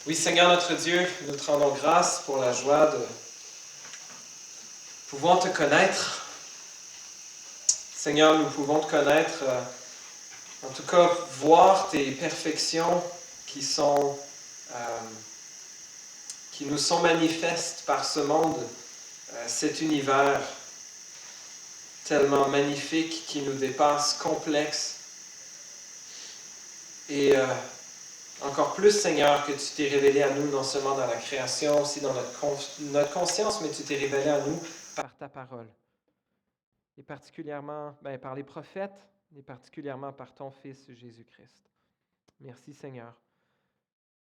Oui, Seigneur notre Dieu, nous te rendons grâce pour la joie de pouvoir te connaître. Seigneur, nous pouvons te connaître, en tout cas voir tes perfections qui nous sont manifestes par ce monde, cet univers tellement magnifique qui nous dépasse, complexe. Et encore plus, Seigneur, que tu t'es révélé à nous, non seulement dans la création, aussi dans notre conscience, mais tu t'es révélé à nous par ta parole. Et particulièrement par les prophètes, et particulièrement par ton Fils Jésus-Christ. Merci, Seigneur,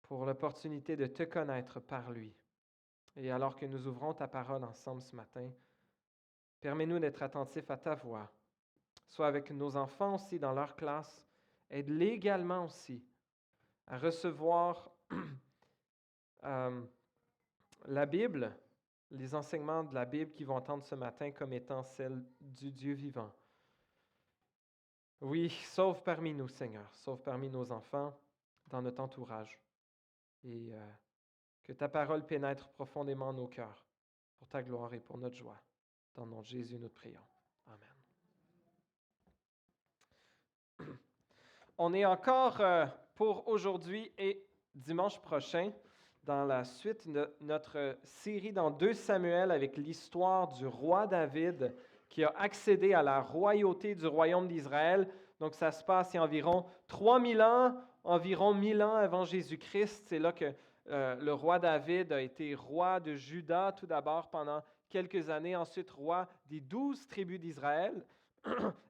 pour l'opportunité de te connaître par lui. Et alors que nous ouvrons ta parole ensemble ce matin, permets-nous d'être attentifs à ta voix, soit avec nos enfants aussi dans leur classe, aide-les également aussi à recevoir la Bible, les enseignements de la Bible qu'ils vont entendre ce matin comme étant celles du Dieu vivant. Oui, sauve parmi nous, Seigneur, sauve parmi nos enfants, dans notre entourage, et que ta parole pénètre profondément nos cœurs, pour ta gloire et pour notre joie. Dans le nom de Jésus, nous te prions. Amen. On est encore pour aujourd'hui et dimanche prochain dans la suite de notre série dans 2 Samuel avec l'histoire du roi David qui a accédé à la royauté du royaume d'Israël. Donc ça se passe il y a environ 3000 ans, environ 1000 ans avant Jésus-Christ. C'est là que le roi David a été roi de Juda tout d'abord pendant quelques années, ensuite roi des 12 tribus d'Israël.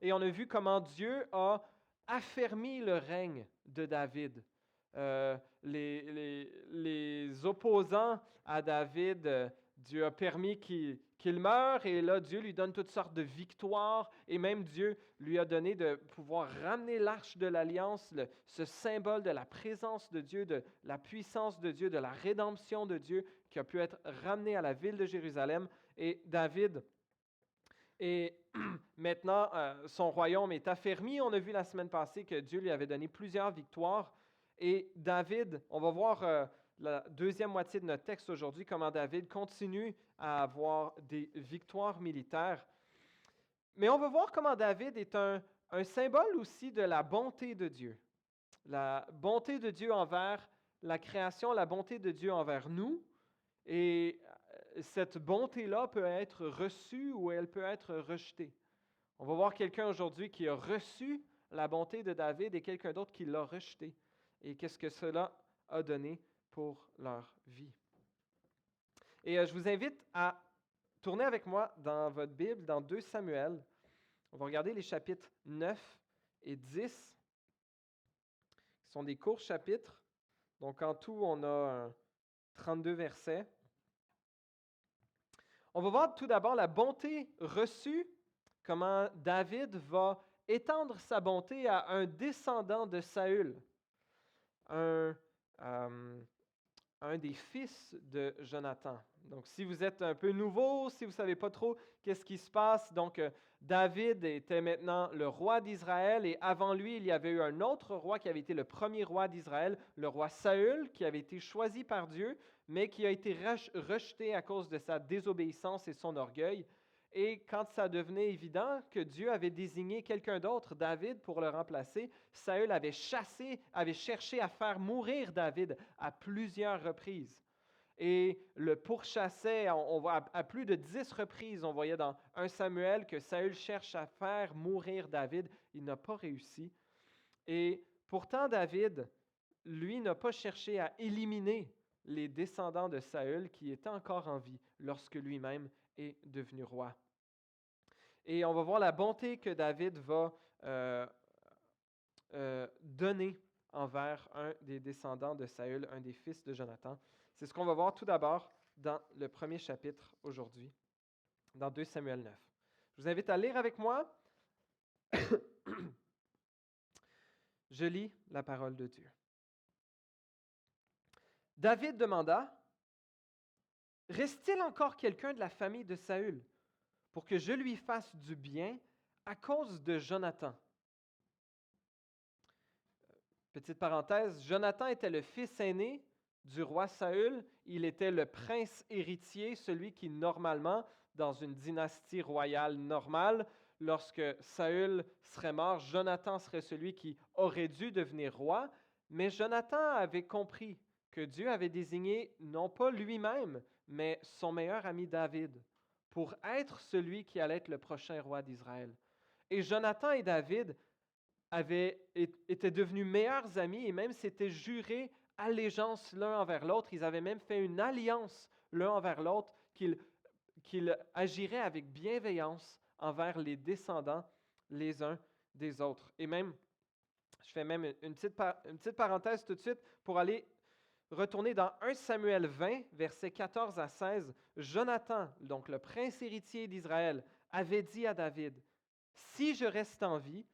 Et on a vu comment Dieu a affermi le règne de David. Les opposants à David, Dieu a permis qu'il meure et là, Dieu lui donne toutes sortes de victoires et même Dieu lui a donné de pouvoir ramener l'arche de l'Alliance, ce symbole de la présence de Dieu, de la puissance de Dieu, de la rédemption de Dieu qui a pu être ramené à la ville de Jérusalem. Et David et maintenant, son royaume est affermi. On a vu la semaine passée que Dieu lui avait donné plusieurs victoires. Et David, on va voir la deuxième moitié de notre texte aujourd'hui, comment David continue à avoir des victoires militaires. Mais on va voir comment David est un symbole aussi de la bonté de Dieu. La bonté de Dieu envers la création, la bonté de Dieu envers nous. Et cette bonté-là peut être reçue ou elle peut être rejetée. On va voir quelqu'un aujourd'hui qui a reçu la bonté de David et quelqu'un d'autre qui l'a rejetée. Et qu'est-ce que cela a donné pour leur vie. Et je vous invite à tourner avec moi dans votre Bible, dans 2 Samuel. On va regarder les chapitres 9 et 10, qui sont des courts chapitres. Donc en tout, on a 32 versets. On va voir tout d'abord la bonté reçue, comment David va étendre sa bonté à un descendant de Saül, un des fils de Jonathan. Donc, si vous êtes un peu nouveau, si vous ne savez pas trop qu'est-ce qui se passe, donc David était maintenant le roi d'Israël et avant lui, il y avait eu un autre roi qui avait été le premier roi d'Israël, le roi Saül, qui avait été choisi par Dieu, mais qui a été rejeté à cause de sa désobéissance et son orgueil. Et quand ça devenait évident que Dieu avait désigné quelqu'un d'autre, David, pour le remplacer, Saül avait cherché à faire mourir David à plusieurs reprises. Et le pourchassait, on voit à plus de 10 reprises, on voyait dans 1 Samuel que Saül cherche à faire mourir David. Il n'a pas réussi. Et pourtant, David, lui, n'a pas cherché à éliminer les descendants de Saül qui étaient encore en vie lorsque lui-même est devenu roi. Et on va voir la bonté que David va donner envers un des descendants de Saül, un des fils de Jonathan. C'est ce qu'on va voir tout d'abord dans le premier chapitre aujourd'hui, dans 2 Samuel 9. Je vous invite à lire avec moi. Je lis la parole de Dieu. David demanda, « Reste-t-il encore quelqu'un de la famille de Saül pour que je lui fasse du bien à cause de Jonathan? » Petite parenthèse, Jonathan était le fils aîné du roi Saül. Il était le prince héritier, celui qui normalement, dans une dynastie royale normale, lorsque Saül serait mort, Jonathan serait celui qui aurait dû devenir roi. Mais Jonathan avait compris que Dieu avait désigné non pas lui-même, mais son meilleur ami David pour être celui qui allait être le prochain roi d'Israël. Et Jonathan et David étaient devenus meilleurs amis et même s'étaient jurés allégeance l'un envers l'autre. Ils avaient même fait une alliance l'un envers l'autre qu'ils agiraient avec bienveillance envers les descendants les uns des autres. Et même, je fais même une petite parenthèse tout de suite pour aller retourner dans 1 Samuel 20, versets 14 à 16. Jonathan, donc le prince héritier d'Israël, avait dit à David, « Si je reste en vie,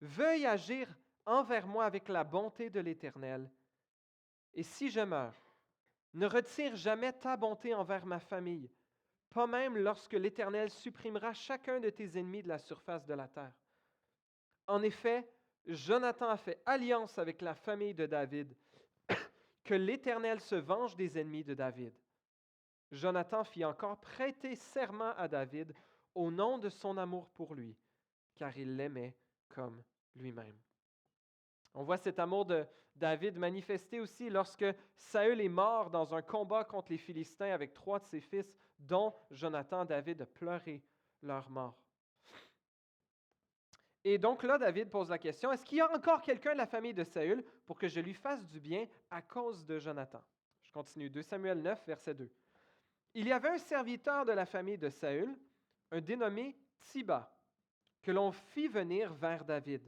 veuille agir envers moi avec la bonté de l'Éternel. Et si je meurs, ne retire jamais ta bonté envers ma famille, pas même lorsque l'Éternel supprimera chacun de tes ennemis de la surface de la terre. » En effet, Jonathan a fait alliance avec la famille de David, que l'Éternel se venge des ennemis de David. Jonathan fit encore prêter serment à David au nom de son amour pour lui, car il l'aimait comme lui-même. On voit cet amour de David manifesté aussi lorsque Saül est mort dans un combat contre les Philistins avec 3 de ses fils, dont Jonathan. David a pleuré leur mort. Et donc là, David pose la question, est-ce qu'il y a encore quelqu'un de la famille de Saül pour que je lui fasse du bien à cause de Jonathan? Je continue, 2 Samuel 9, verset 2. Il y avait un serviteur de la famille de Saül, un dénommé Tsiba, que l'on fit venir vers David.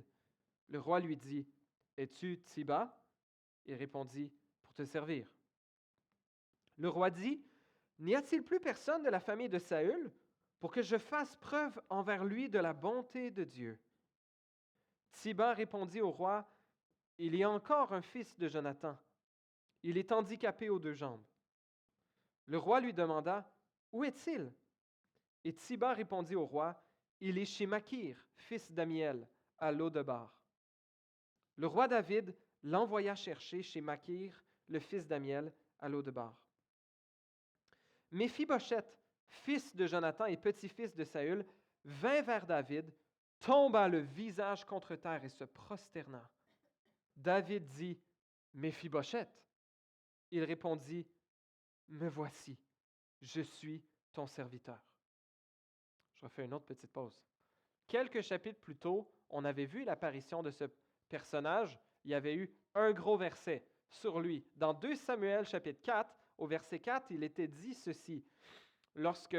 Le roi lui dit, « Es-tu Tsiba? » Il répondit, « Pour te servir. » Le roi dit, « N'y a-t-il plus personne de la famille de Saül pour que je fasse preuve envers lui de la bonté de Dieu? » Tsiba répondit au roi, « Il y a encore un fils de Jonathan. Il est handicapé aux 2 jambes. » Le roi lui demanda, « Où est-il? » Et Tsiba répondit au roi, « Il est chez Makir, fils d'Amiel, à Lo-debar. » Le roi David l'envoya chercher chez Makir, le fils d'Amiel, à Lo-debar. Méphibosheth, fils de Jonathan et petit-fils de Saül, vint vers David, tomba le visage contre terre et se prosterna. David dit, « Méphibosheth. » Il répondit, « Me voici, je suis ton serviteur. » Je refais une autre petite pause. Quelques chapitres plus tôt, on avait vu l'apparition de ce personnage. Il y avait eu un gros verset sur lui. Dans 2 Samuel chapitre 4, au verset 4, il était dit ceci. Lorsque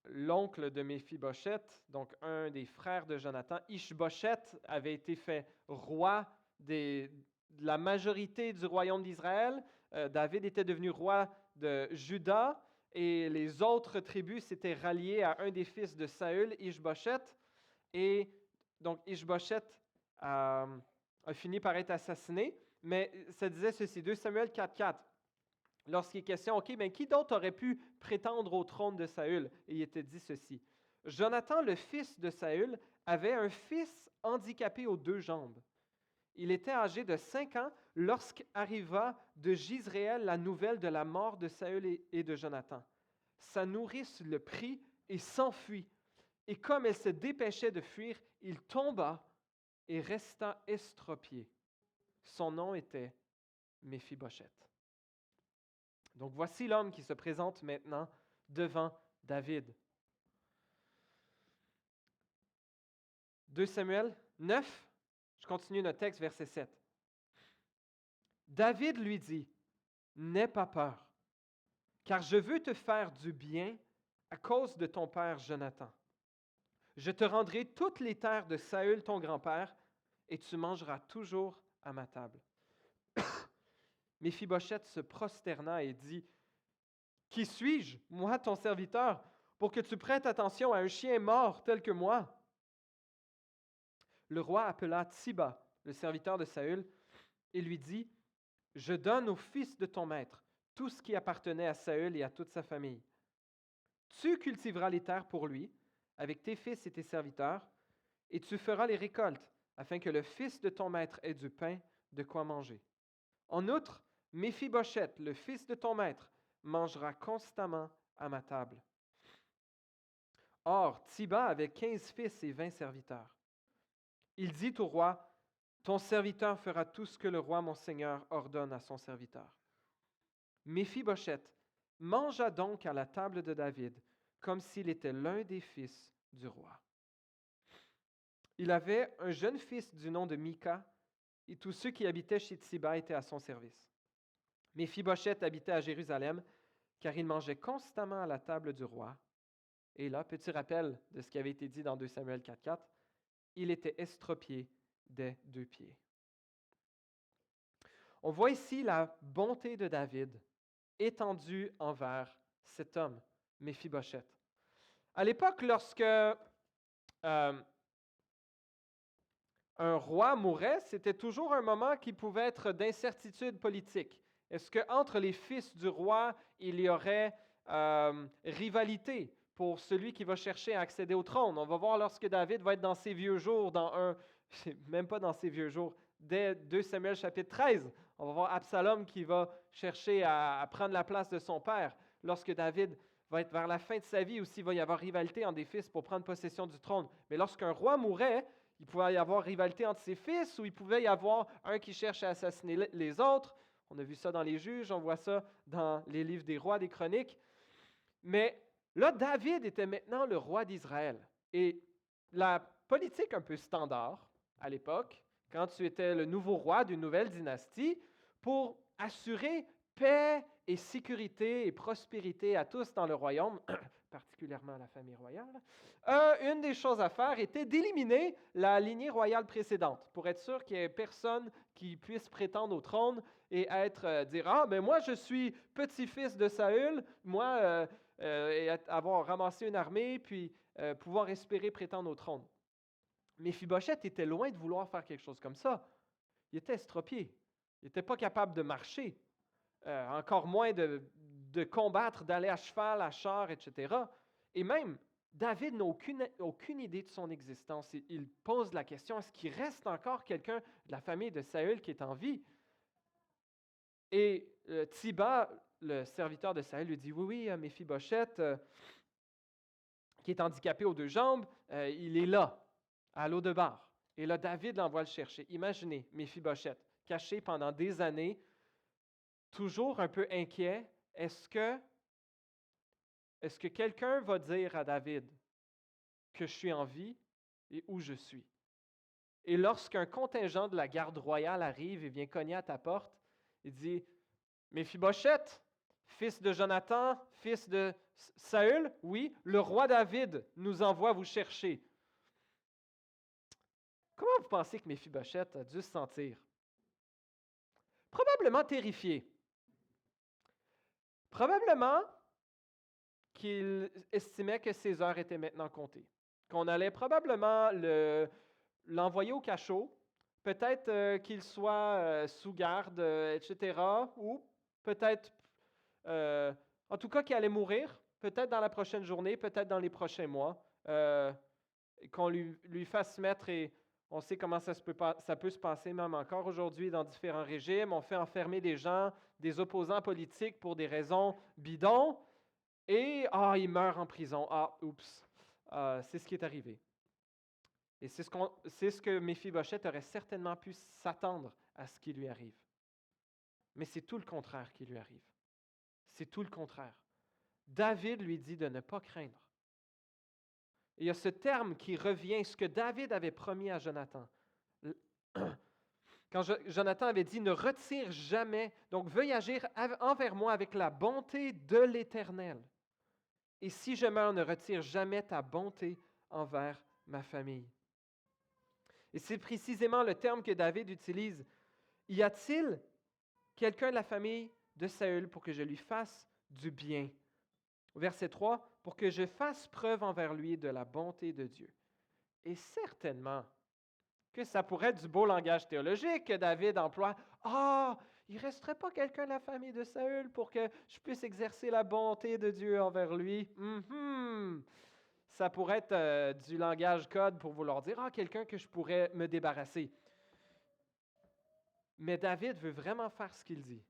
l'oncle de Méphibosheth, donc un des frères de Jonathan, Ishbosheth, avait été fait roi de la majorité du royaume d'Israël. David était devenu roi de Juda et les autres tribus s'étaient ralliées à un des fils de Saül, Ishbosheth. Et donc Ishbosheth a fini par être assassiné. Mais ça disait ceci, 2 Samuel 4.4. Lorsqu'il est question, OK, mais qui d'autre aurait pu prétendre au trône de Saül? Et il était dit ceci. Jonathan, le fils de Saül, avait un fils handicapé aux 2 jambes. Il était âgé de 5 ans lorsqu'arriva de Jizréel la nouvelle de la mort de Saül et de Jonathan. Sa nourrice le prit et s'enfuit. Et comme elle se dépêchait de fuir, il tomba et resta estropié. Son nom était Méphibosheth. Donc voici l'homme qui se présente maintenant devant David. 2 Samuel 9, je continue notre texte, verset 7. David lui dit, « N'aie pas peur, car je veux te faire du bien à cause de ton père Jonathan. Je te rendrai toutes les terres de Saül ton grand-père, et tu mangeras toujours à ma table. » Méphibosheth se prosterna et dit, « Qui suis-je, moi ton serviteur, pour que tu prêtes attention à un chien mort tel que moi? » Le roi appela Tsiba, le serviteur de Saül, et lui dit, « Je donne au fils de ton maître tout ce qui appartenait à Saül et à toute sa famille. Tu cultiveras les terres pour lui, avec tes fils et tes serviteurs, et tu feras les récoltes, afin que le fils de ton maître ait du pain, de quoi manger. En outre, Méphibosheth, le fils de ton maître, mangera constamment à ma table. » Or, Tsiba avait 15 fils et 20 serviteurs. Il dit au roi, « Ton serviteur fera tout ce que le roi mon seigneur ordonne à son serviteur. » Méphibosheth mangea donc à la table de David, comme s'il était l'un des fils du roi. Il avait un jeune fils du nom de Mika, et tous ceux qui habitaient chez Tsiba étaient à son service. Méphibosheth habitait à Jérusalem, car il mangeait constamment à la table du roi. Et là, petit rappel de ce qui avait été dit dans 2 Samuel 4,4, il était estropié des 2 pieds. On voit ici la bonté de David étendue envers cet homme, Méphibosheth. À l'époque, lorsque un roi mourait, c'était toujours un moment qui pouvait être d'incertitude politique. Est-ce qu'entre les fils du roi, il y aurait rivalité pour celui qui va chercher à accéder au trône? On va voir lorsque David va être dans ses vieux jours, même pas dans ses vieux jours, dès 2 Samuel chapitre 13, on va voir Absalom qui va chercher à prendre la place de son père. Lorsque David va être vers la fin de sa vie, aussi il va y avoir rivalité entre des fils pour prendre possession du trône. Mais lorsqu'un roi mourait, il pouvait y avoir rivalité entre ses fils, ou il pouvait y avoir un qui cherche à assassiner les autres. On a vu ça dans les Juges, on voit ça dans les livres des rois, des chroniques. Mais là, David était maintenant le roi d'Israël. Et la politique un peu standard à l'époque, quand tu étais le nouveau roi d'une nouvelle dynastie, pour assurer paix et sécurité et prospérité à tous dans le royaume, particulièrement à la famille royale, une des choses à faire était d'éliminer la lignée royale précédente pour être sûr qu'il n'y ait personne qui puisse prétendre au trône et dire « Ah, mais moi je suis petit-fils de Saül, moi, et avoir ramassé une armée, puis pouvoir espérer prétendre au trône. » Méphibosheth était loin de vouloir faire quelque chose comme ça. Il était estropié. Il n'était pas capable de marcher, encore moins de combattre, d'aller à cheval, à char, etc. Et même, David n'a aucune idée de son existence. Il pose la question, est-ce qu'il reste encore quelqu'un de la famille de Saül qui est en vie? Et Tsiba, le serviteur de Saül, lui dit, oui, Méphibosheth, qui est handicapé aux 2 jambes, il est là, à l'O-Debar. Et là, David l'envoie le chercher. Imaginez Méphibosheth, caché pendant des années, toujours un peu inquiet. Est-ce que quelqu'un va dire à David que je suis en vie et où je suis? Et lorsqu'un contingent de la garde royale arrive et vient cogner à ta porte, il dit, Méphibosheth, fils de Jonathan, fils de Saül, oui, le roi David nous envoie vous chercher. Comment vous pensez que Méphibosheth a dû se sentir? Probablement terrifié. Probablement qu'il estimait que ses heures étaient maintenant comptées. Qu'on allait probablement l'envoyer au cachot, peut-être qu'il soit sous garde, etc. Ou peut-être, en tout cas, qu'il allait mourir, peut-être dans la prochaine journée, peut-être dans les prochains mois, qu'on lui fasse mettre, et on sait comment ça peut se passer même encore aujourd'hui dans différents régimes. On fait enfermer des gens, des opposants politiques pour des raisons bidons, et il meurt en prison. Oups, c'est ce qui est arrivé. Et c'est ce que Méphibosheth aurait certainement pu s'attendre à ce qui lui arrive. Mais c'est tout le contraire qui lui arrive. C'est tout le contraire. David lui dit de ne pas craindre. Et il y a ce terme qui revient, ce que David avait promis à Jonathan. Quand Jonathan avait dit, ne retire jamais, donc veuille agir envers moi avec la bonté de l'Éternel. Et si je meurs, ne retire jamais ta bonté envers ma famille. Et c'est précisément le terme que David utilise. Y a-t-il quelqu'un de la famille de Saül pour que je lui fasse du bien? Verset 3, pour que je fasse preuve envers lui de la bonté de Dieu. Et certainement que ça pourrait être du beau langage théologique que David emploie. Il ne resterait pas quelqu'un de la famille de Saül pour que je puisse exercer la bonté de Dieu envers lui. Ça pourrait être du langage code pour vouloir dire, quelqu'un que je pourrais me débarrasser. Mais David veut vraiment faire ce qu'il dit.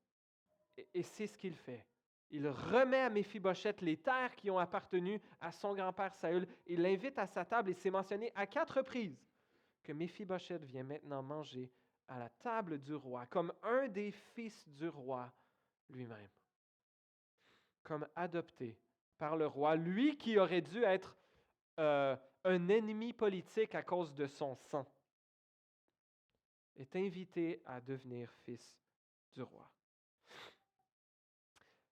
Et c'est ce qu'il fait. Il remet à Méphibosheth les terres qui ont appartenu à son grand-père Saül. Il l'invite à sa table et c'est mentionné à 4 reprises que Méphibosheth vient maintenant manger à la table du roi, comme un des fils du roi lui-même, comme adopté par le roi, lui qui aurait dû être un ennemi politique à cause de son sang, est invité à devenir fils du roi.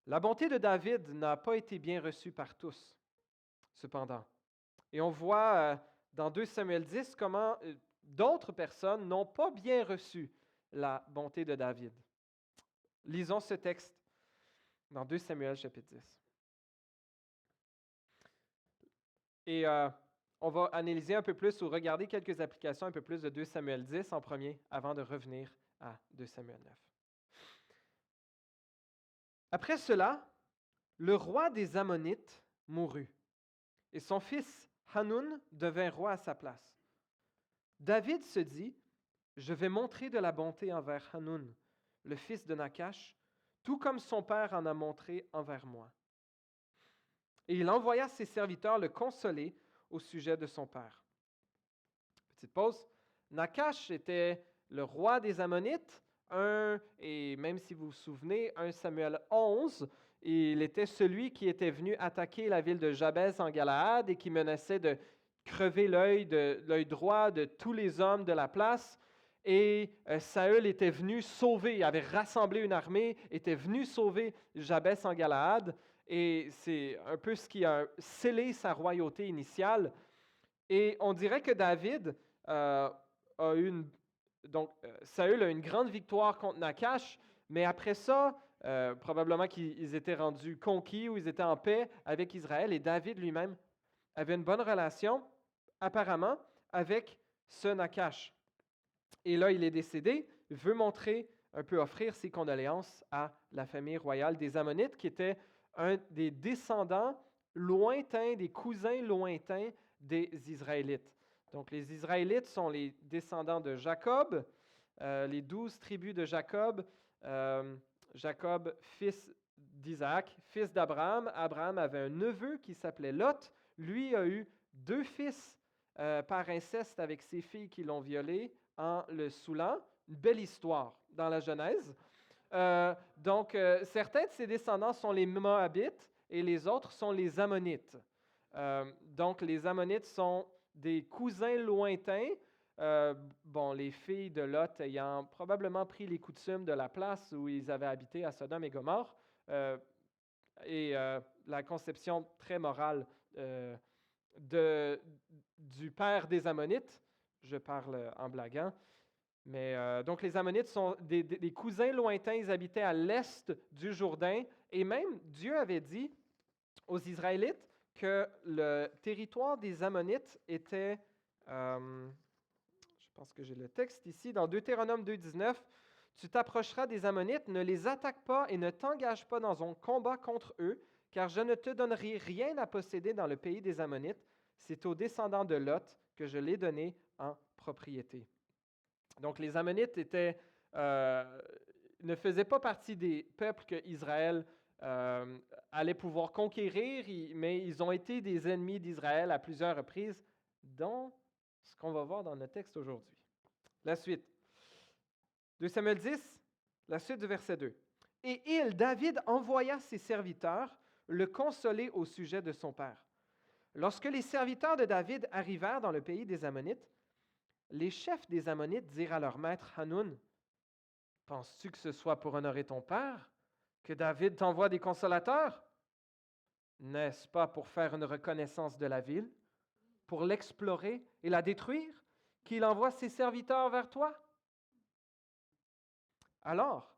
La bonté de David n'a pas été bien reçue par tous, cependant. Et on voit dans 2 Samuel 10 comment d'autres personnes n'ont pas bien reçu la bonté de David. Lisons ce texte dans 2 Samuel chapitre 10. Et on va analyser un peu plus ou regarder quelques applications un peu plus de 2 Samuel 10 en premier avant de revenir à 2 Samuel 9. Après cela, le roi des Ammonites mourut et son fils Hanoun devint roi à sa place. David se dit, je vais montrer de la bonté envers Hanoun, le fils de Nachash, tout comme son père en a montré envers moi. Et il envoya ses serviteurs le consoler au sujet de son père. Petite pause. Nachash était le roi des Ammonites, et même si vous vous souvenez, 1 Samuel 11, il était celui qui était venu attaquer la ville de Jabès en Galaad et qui menaçait de crever l'œil droit de tous les hommes de la place. Et Saül était venu sauver, avait rassemblé une armée, était venu sauver Jabès en Galaad. Et c'est un peu ce qui a scellé sa royauté initiale. Et on dirait que David a eu Saül a une grande victoire contre Nachash, mais après ça, probablement qu'ils étaient rendus conquis ou ils étaient en paix avec Israël. Et David lui-même avait une bonne relation, apparemment, avec ce Nachash. Et là, il est décédé, veut montrer, un peu offrir ses condoléances à la famille royale des Ammonites, qui était un des descendants lointains, des cousins lointains des Israélites. Donc, les Israélites sont les descendants de Jacob, les 12 tribus de Jacob. Jacob, fils d'Isaac, fils d'Abraham. Abraham avait un neveu qui s'appelait Lot. Lui a eu 2 fils par inceste avec ses filles qui l'ont violé en le saoulant. Une belle histoire dans la Genèse. Certains de ses descendants sont les Moabites et les autres sont les Ammonites. Donc, les Ammonites sont des cousins lointains. Les filles de Lot ayant probablement pris les coutumes de la place où ils avaient habité à Sodome et Gomorrhe. La conception très morale du père des Ammonites, je parle en blaguant, mais donc les Ammonites sont des cousins lointains, ils habitaient à l'est du Jourdain, et même Dieu avait dit aux Israélites que le territoire des Ammonites était, je pense que j'ai le texte ici, dans Deutéronome 2,19, tu t'approcheras des Ammonites, ne les attaque pas et ne t'engage pas dans un combat contre eux, car je ne te donnerai rien à posséder dans le pays des Ammonites, c'est aux descendants de Lot que je l'ai donné en propriété. Donc les Ammonites ne faisaient pas partie des peuples que Israël allait pouvoir conquérir, mais ils ont été des ennemis d'Israël à plusieurs reprises, dont ce qu'on va voir dans notre texte aujourd'hui. La suite. 2 Samuel 10, la suite du verset 2. Et David, envoya ses serviteurs le consoler au sujet de son père. Lorsque les serviteurs de David arrivèrent dans le pays des Ammonites, les chefs des Ammonites dirent à leur maître Hanoun, « Penses-tu que ce soit pour honorer ton père que David t'envoie des consolateurs? N'est-ce pas pour faire une reconnaissance de la ville, pour l'explorer et la détruire, qu'il envoie ses serviteurs vers toi? » Alors,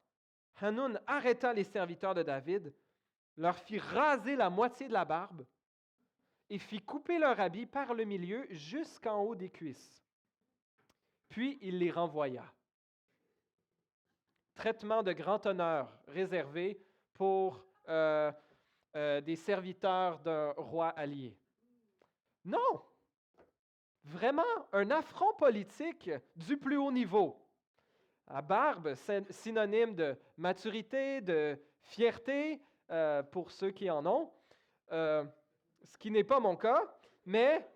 Hanoun arrêta les serviteurs de David, leur fit raser la moitié de la barbe et fit couper leur habit par le milieu jusqu'en haut des cuisses. Puis il les renvoya. Traitement de grand honneur réservé pour des serviteurs d'un roi allié. Non! Vraiment un affront politique du plus haut niveau. La barbe, c'est synonyme de maturité, de fierté pour ceux qui en ont, ce qui n'est pas mon cas, mais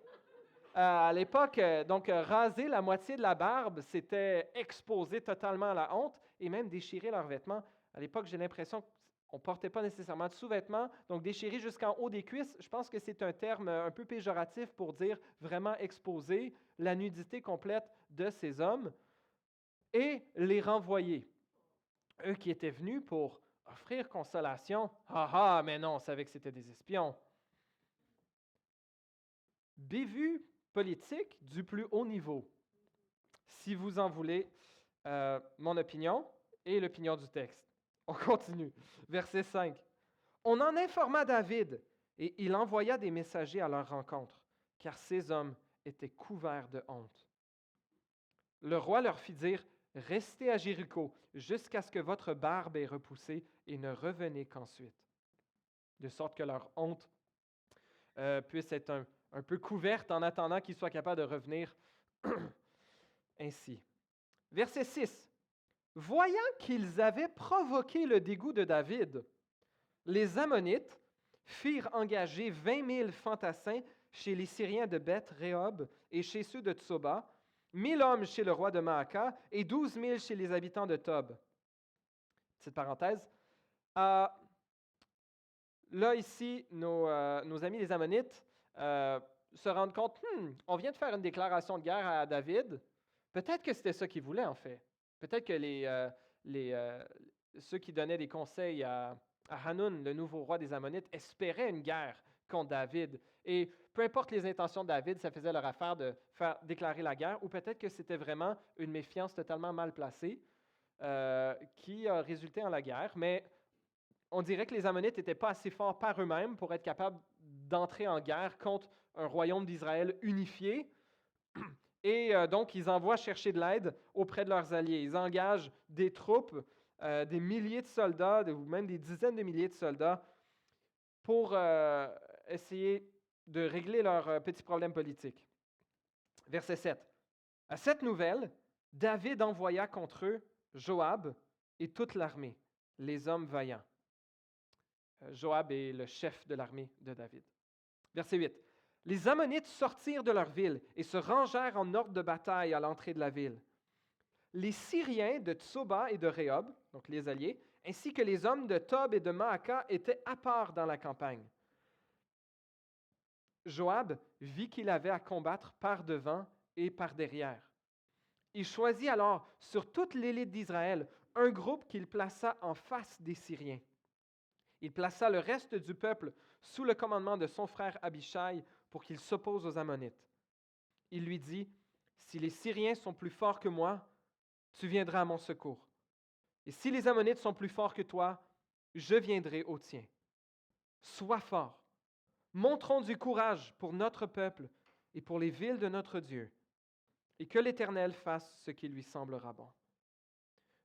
à l'époque, donc raser la moitié de la barbe, c'était exposer totalement à la honte et même déchirer leurs vêtements. À l'époque, j'ai l'impression qu'on ne portait pas nécessairement de sous-vêtements, donc déchirer jusqu'en haut des cuisses, je pense que c'est un terme un peu péjoratif pour dire vraiment exposer la nudité complète de ces hommes et les renvoyer. Eux qui étaient venus pour offrir consolation, ah ah, mais non, on savait que c'était des espions. Bévue politique du plus haut niveau, si vous en voulez mon opinion et l'opinion du texte. On continue. Verset 5. On en informa David et il envoya des messagers à leur rencontre, car ces hommes étaient couverts de honte. Le roi leur fit dire, restez à Jéricho jusqu'à ce que votre barbe ait repoussé et ne revenez qu'ensuite. De sorte que leur honte puisse être un peu couverte en attendant qu'ils soient capables de revenir ainsi. Verset 6. Voyant qu'ils avaient provoqué le dégoût de David, les Ammonites firent engager 20 000 fantassins chez les Syriens de Beth-Rehob et chez ceux de Tsoba, 1 000 hommes chez le roi de Maaka et 12 000 chez les habitants de Tob. Petite parenthèse. Là, ici, nos amis les Ammonites se rendent compte, on vient de faire une déclaration de guerre à David. Peut-être que c'était ça qu'ils voulaient, en fait. Peut-être que ceux qui donnaient des conseils à Hanun, le nouveau roi des Ammonites, espéraient une guerre contre David. Et peu importe les intentions de David, ça faisait leur affaire de faire déclarer la guerre, ou peut-être que c'était vraiment une méfiance totalement mal placée qui a résulté en la guerre. Mais on dirait que les Ammonites n'étaient pas assez forts par eux-mêmes pour être capables d'entrer en guerre contre un royaume d'Israël unifié. Et donc, ils envoient chercher de l'aide auprès de leurs alliés. Ils engagent des troupes, des milliers de soldats, ou même des dizaines de milliers de soldats, pour essayer de régler leurs petits problèmes politiques. Verset 7. À cette nouvelle, David envoya contre eux Joab et toute l'armée, les hommes vaillants. Joab est le chef de l'armée de David. Verset 8. Les Ammonites sortirent de leur ville et se rangèrent en ordre de bataille à l'entrée de la ville. Les Syriens de Tsoba et de Rehob, donc les alliés, ainsi que les hommes de Tob et de Maaka étaient à part dans la campagne. Joab vit qu'il avait à combattre par devant et par derrière. Il choisit alors sur toute l'élite d'Israël un groupe qu'il plaça en face des Syriens. Il plaça le reste du peuple sous le commandement de son frère Abishai pour qu'il s'oppose aux Ammonites. Il lui dit, « Si les Syriens sont plus forts que moi, tu viendras à mon secours. Et si les Ammonites sont plus forts que toi, je viendrai au tien. Sois fort. Montrons du courage pour notre peuple et pour les villes de notre Dieu, et que l'Éternel fasse ce qui lui semblera bon. »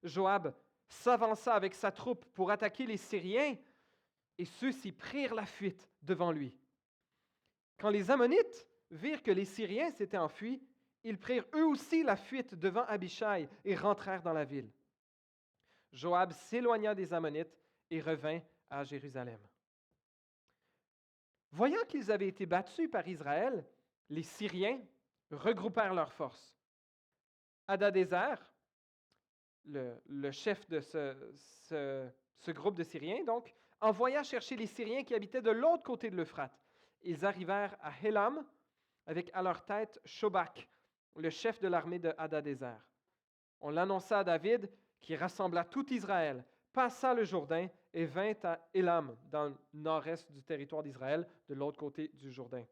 Joab s'avança avec sa troupe pour attaquer les Syriens, et ceux-ci prirent la fuite devant lui. Quand les Ammonites virent que les Syriens s'étaient enfuis, ils prirent eux aussi la fuite devant Abishai et rentrèrent dans la ville. Joab s'éloigna des Ammonites et revint à Jérusalem. Voyant qu'ils avaient été battus par Israël, les Syriens regroupèrent leurs forces. Hadadézer, le chef de ce groupe de Syriens, donc, envoya chercher les Syriens qui habitaient de l'autre côté de l'Euphrate. Ils arrivèrent à Hélam, avec à leur tête Shobak, le chef de l'armée de Hadadézer. On l'annonça à David, qui rassembla tout Israël, passa le Jourdain et vint à Élam, dans le nord-est du territoire d'Israël, de l'autre côté du Jourdain.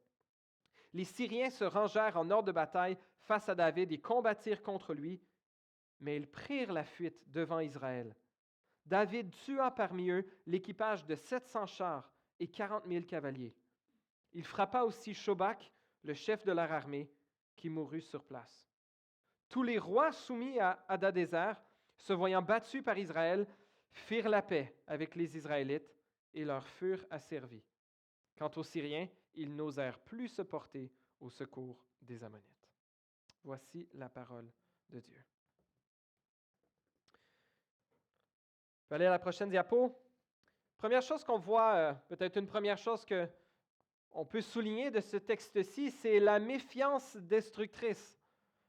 Les Syriens se rangèrent en ordre de bataille face à David et combattirent contre lui, mais ils prirent la fuite devant Israël. David tua parmi eux l'équipage de 700 chars et 40 000 cavaliers. Il frappa aussi Shobak, le chef de leur armée, qui mourut sur place. Tous les rois soumis à Hadadézer, se voyant battus par Israël, firent la paix avec les Israélites et leur furent asservis. Quant aux Syriens, ils n'osèrent plus se porter au secours des Ammonites. Voici la parole de Dieu. Je vais aller à la prochaine diapo. Première chose qu'on voit, peut-être une première chose qu'on peut souligner de ce texte-ci, c'est la méfiance destructrice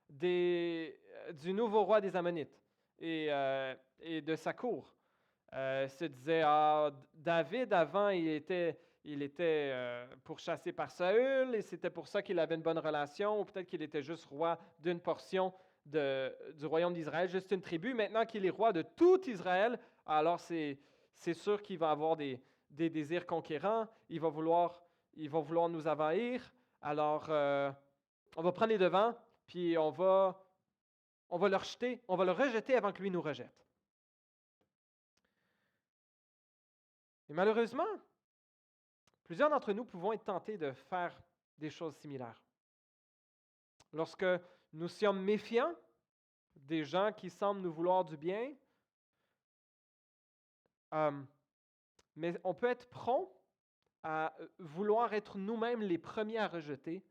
du nouveau roi des Ammonites et de sa cour. Se disait, David, avant, il était pourchassé par Saül et c'était pour ça qu'il avait une bonne relation, ou peut-être qu'il était juste roi d'une portion du royaume d'Israël, juste une tribu. Maintenant qu'il est roi de tout Israël, alors c'est sûr qu'il va avoir des désirs conquérants, il va vouloir nous envahir. Alors, on va prendre les devants, puis on va le rejeter, on va le rejeter avant que lui nous rejette. Et malheureusement, plusieurs d'entre nous pouvons être tentés de faire des choses similaires. Lorsque nous sommes méfiants des gens qui semblent nous vouloir du bien, mais on peut être prompt à vouloir être nous-mêmes les premiers à rejeter,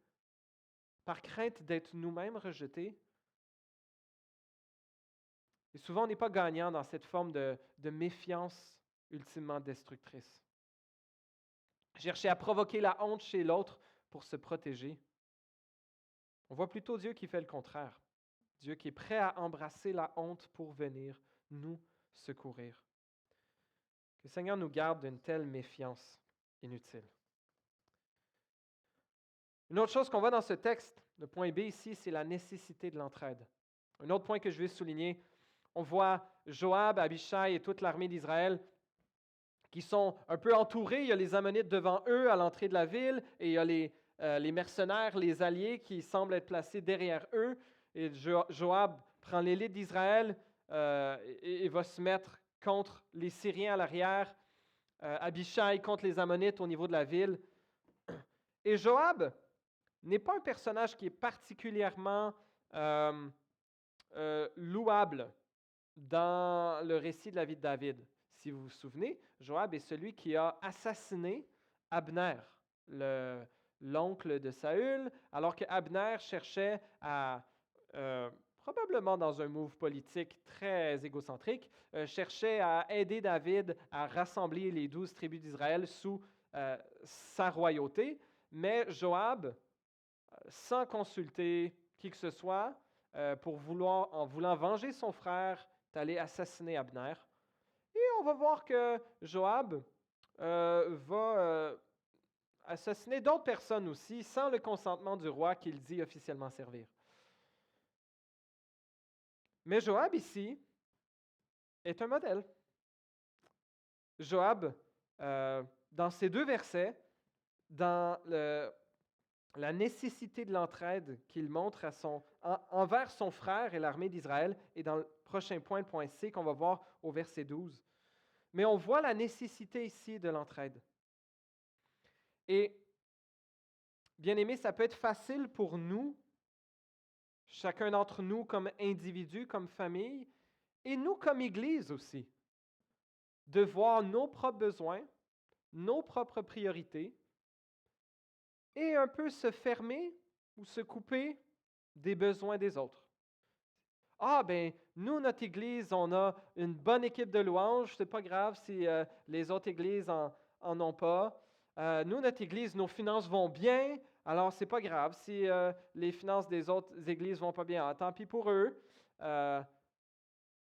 par crainte d'être nous-mêmes rejetés. Et souvent, on n'est pas gagnant dans cette forme de méfiance ultimement destructrice. Chercher à provoquer la honte chez l'autre pour se protéger. On voit plutôt Dieu qui fait le contraire. Dieu qui est prêt à embrasser la honte pour venir nous secourir. Que le Seigneur nous garde d'une telle méfiance inutile. Une autre chose qu'on voit dans ce texte, le point B ici, c'est la nécessité de l'entraide. Un autre point que je vais souligner, on voit Joab, Abishai et toute l'armée d'Israël qui sont un peu entourés. Il y a les Ammonites devant eux à l'entrée de la ville et il y a les mercenaires, les alliés qui semblent être placés derrière eux. Et Joab prend l'élite d'Israël et va se mettre contre les Syriens à l'arrière. Abishai contre les Ammonites au niveau de la ville. Et Joab n'est pas un personnage qui est particulièrement louable dans le récit de la vie de David. Si vous vous souvenez, Joab est celui qui a assassiné Abner, l'oncle de Saül, alors que Abner cherchait à, probablement dans un move politique très égocentrique, cherchait à aider David à rassembler les 12 tribus d'Israël sous sa royauté. Mais Joab, sans consulter qui que ce soit, en voulant venger son frère, est allé assassiner Abner. Et on va voir que Joab va assassiner d'autres personnes aussi, sans le consentement du roi qu'il dit officiellement servir. Mais Joab ici est un modèle. Joab, dans ces deux versets, dans la nécessité de l'entraide qu'il montre envers son frère et l'armée d'Israël, et dans le prochain point, le point C, qu'on va voir au verset 12. Mais on voit la nécessité ici de l'entraide. Et, bien aimé, ça peut être facile pour nous, chacun d'entre nous comme individu, comme famille, et nous comme Église aussi, de voir nos propres besoins, nos propres priorités, et un peu se fermer ou se couper des besoins des autres. Nous, notre Église, on a une bonne équipe de louanges, c'est pas grave si les autres églises en ont pas. Nous, notre Église, nos finances vont bien, alors c'est pas grave si les finances des autres églises vont pas bien. Tant pis pour eux.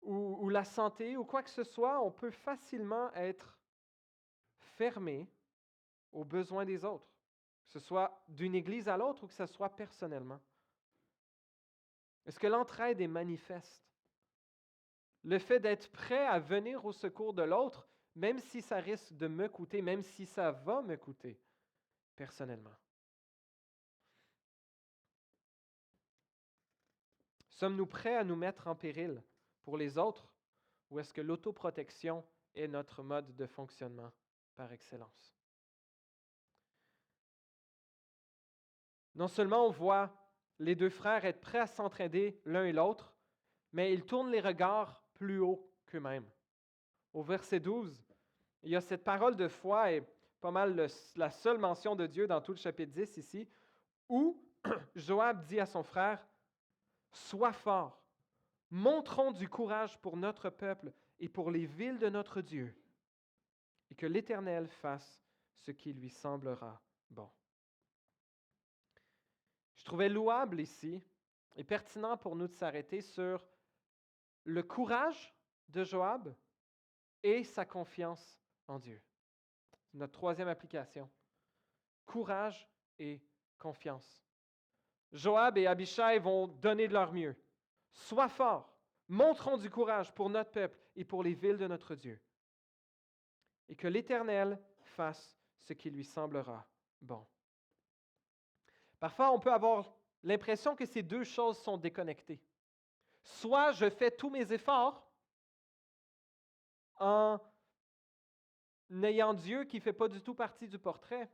Ou la santé, ou quoi que ce soit, on peut facilement être fermé aux besoins des autres, que ce soit d'une Église à l'autre ou que ce soit personnellement. Est-ce que l'entraide est manifeste? Le fait d'être prêt à venir au secours de l'autre, même si ça risque de me coûter, même si ça va me coûter, personnellement. Sommes-nous prêts à nous mettre en péril pour les autres, ou est-ce que l'autoprotection est notre mode de fonctionnement par excellence? Non seulement on voit les deux frères être prêts à s'entraider l'un et l'autre, mais ils tournent les regards plus haut qu'eux-mêmes. Au verset 12, il y a cette parole de foi, et pas mal la seule mention de Dieu dans tout le chapitre 10 ici, où Joab dit à son frère, « Sois fort, montrons du courage pour notre peuple et pour les villes de notre Dieu, et que l'Éternel fasse ce qui lui semblera bon. Je trouvais louable ici et pertinent pour nous de s'arrêter sur le courage de Joab et sa confiance en Dieu. C'est notre troisième application. Courage et confiance. Joab et Abishai vont donner de leur mieux. Sois fort, montrons du courage pour notre peuple et pour les villes de notre Dieu. Et que l'Éternel fasse ce qui lui semblera bon. Parfois, on peut avoir l'impression que ces deux choses sont déconnectées. Soit je fais tous mes efforts en n'ayant Dieu qui ne fait pas du tout partie du portrait,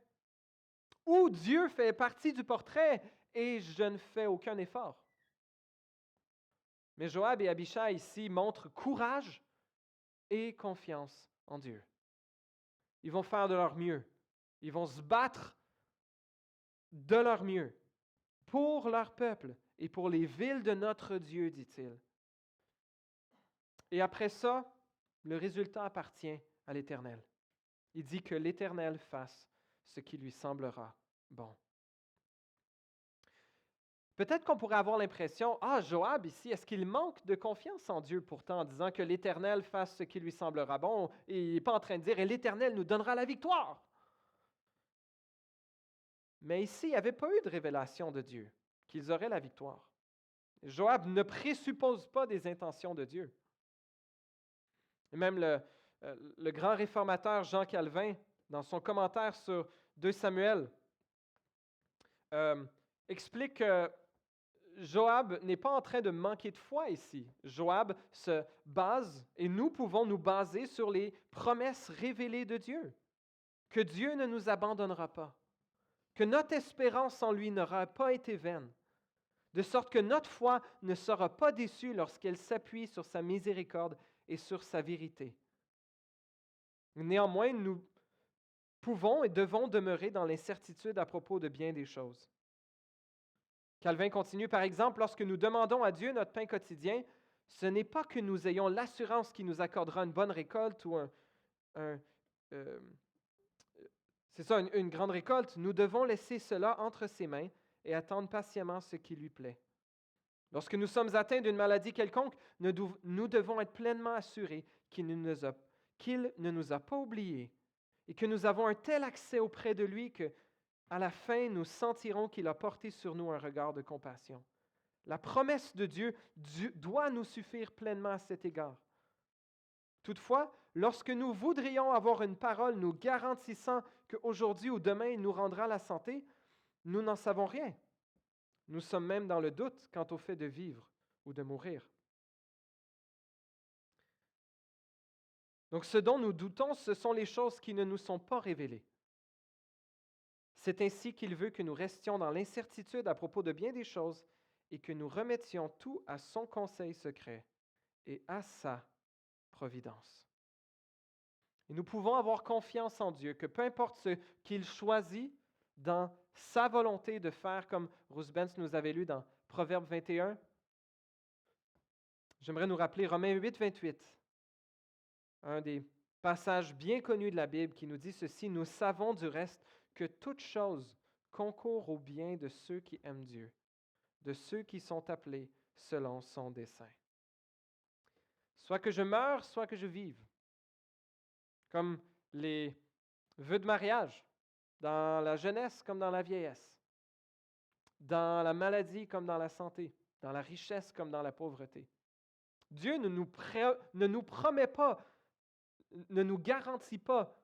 ou Dieu fait partie du portrait et je ne fais aucun effort. Mais Joab et Abishai ici montrent courage et confiance en Dieu. Ils vont faire de leur mieux. Ils vont se battre de leur mieux pour leur peuple et pour les villes de notre Dieu, dit-il. Et après ça, le résultat appartient à l'Éternel. Il dit que l'Éternel fasse ce qui lui semblera bon. Peut-être qu'on pourrait avoir l'impression, Joab ici, est-ce qu'il manque de confiance en Dieu pourtant en disant que l'Éternel fasse ce qui lui semblera bon et il n'est pas en train de dire, et l'Éternel nous donnera la victoire. Mais ici, il n'y avait pas eu de révélation de Dieu, qu'ils auraient la victoire. Joab ne présuppose pas des intentions de Dieu. Et même le grand réformateur Jean Calvin, dans son commentaire sur 2 Samuel, explique que Joab n'est pas en train de manquer de foi ici. Joab se base, et nous pouvons nous baser sur les promesses révélées de Dieu, que Dieu ne nous abandonnera pas, que notre espérance en lui n'aura pas été vaine, de sorte que notre foi ne sera pas déçue lorsqu'elle s'appuie sur sa miséricorde et sur sa vérité. Néanmoins, nous pouvons et devons demeurer dans l'incertitude à propos de bien des choses. Calvin continue, par exemple, lorsque nous demandons à Dieu notre pain quotidien, ce n'est pas que nous ayons l'assurance qu'il nous accordera une bonne récolte ou une grande récolte. Nous devons laisser cela entre ses mains et attendre patiemment ce qui lui plaît. Lorsque nous sommes atteints d'une maladie quelconque, nous devons être pleinement assurés qu'il ne nous a pas oubliés et que nous avons un tel accès auprès de lui que à la fin, nous sentirons qu'il a porté sur nous un regard de compassion. La promesse de Dieu doit nous suffire pleinement à cet égard. Toutefois, lorsque nous voudrions avoir une parole nous garantissant qu'aujourd'hui ou demain il nous rendra la santé, nous n'en savons rien. Nous sommes même dans le doute quant au fait de vivre ou de mourir. Donc ce dont nous doutons, ce sont les choses qui ne nous sont pas révélées. C'est ainsi qu'il veut que nous restions dans l'incertitude à propos de bien des choses et que nous remettions tout à son conseil secret et à sa providence. Et nous pouvons avoir confiance en Dieu, que peu importe ce qu'il choisit dans sa volonté de faire, comme Ruth Benz nous avait lu dans Proverbe 21, j'aimerais nous rappeler Romains 8, 28, un des passages bien connus de la Bible qui nous dit ceci: « Nous savons du reste que toute chose concourt au bien de ceux qui aiment Dieu, de ceux qui sont appelés selon son dessein. » Soit que je meure, soit que je vive. Comme les vœux de mariage, dans la jeunesse comme dans la vieillesse, dans la maladie comme dans la santé, dans la richesse comme dans la pauvreté. Dieu ne nous promet pas, ne nous garantit pas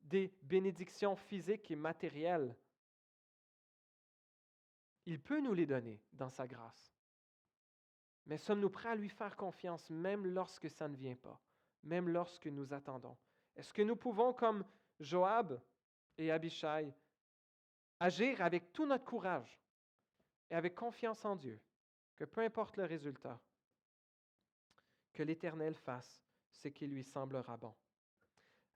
des bénédictions physiques et matérielles. Il peut nous les donner dans sa grâce. Mais sommes-nous prêts à lui faire confiance même lorsque ça ne vient pas, même lorsque nous attendons? Est-ce que nous pouvons, comme Joab et Abishai, agir avec tout notre courage et avec confiance en Dieu, que peu importe le résultat, que l'Éternel fasse ce qui lui semblera bon?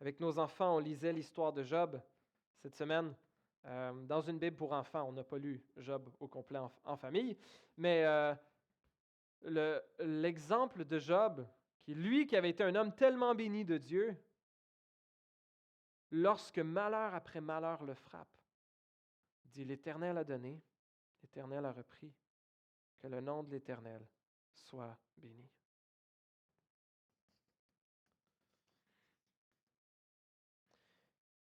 Avec nos enfants, on lisait l'histoire de Job cette semaine dans une Bible pour enfants. On n'a pas lu Job au complet en famille, mais l'exemple de Job Puis lui qui avait été un homme tellement béni de Dieu, lorsque malheur après malheur le frappe, il dit, l'Éternel a donné, l'Éternel a repris, que le nom de l'Éternel soit béni.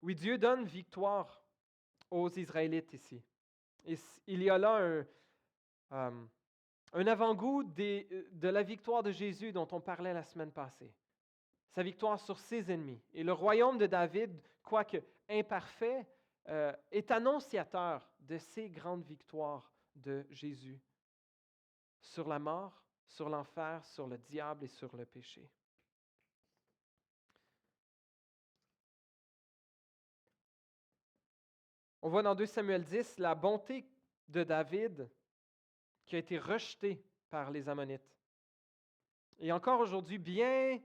Oui, Dieu donne victoire aux Israélites ici. Et il y a là un avant-goût de la victoire de Jésus dont on parlait la semaine passée. Sa victoire sur ses ennemis. Et le royaume de David, quoique imparfait, est annonciateur de ces grandes victoires de Jésus sur la mort, sur l'enfer, sur le diable et sur le péché. On voit dans 2 Samuel 10 la bonté de David qui a été rejetée par les Ammonites. Et encore aujourd'hui, bien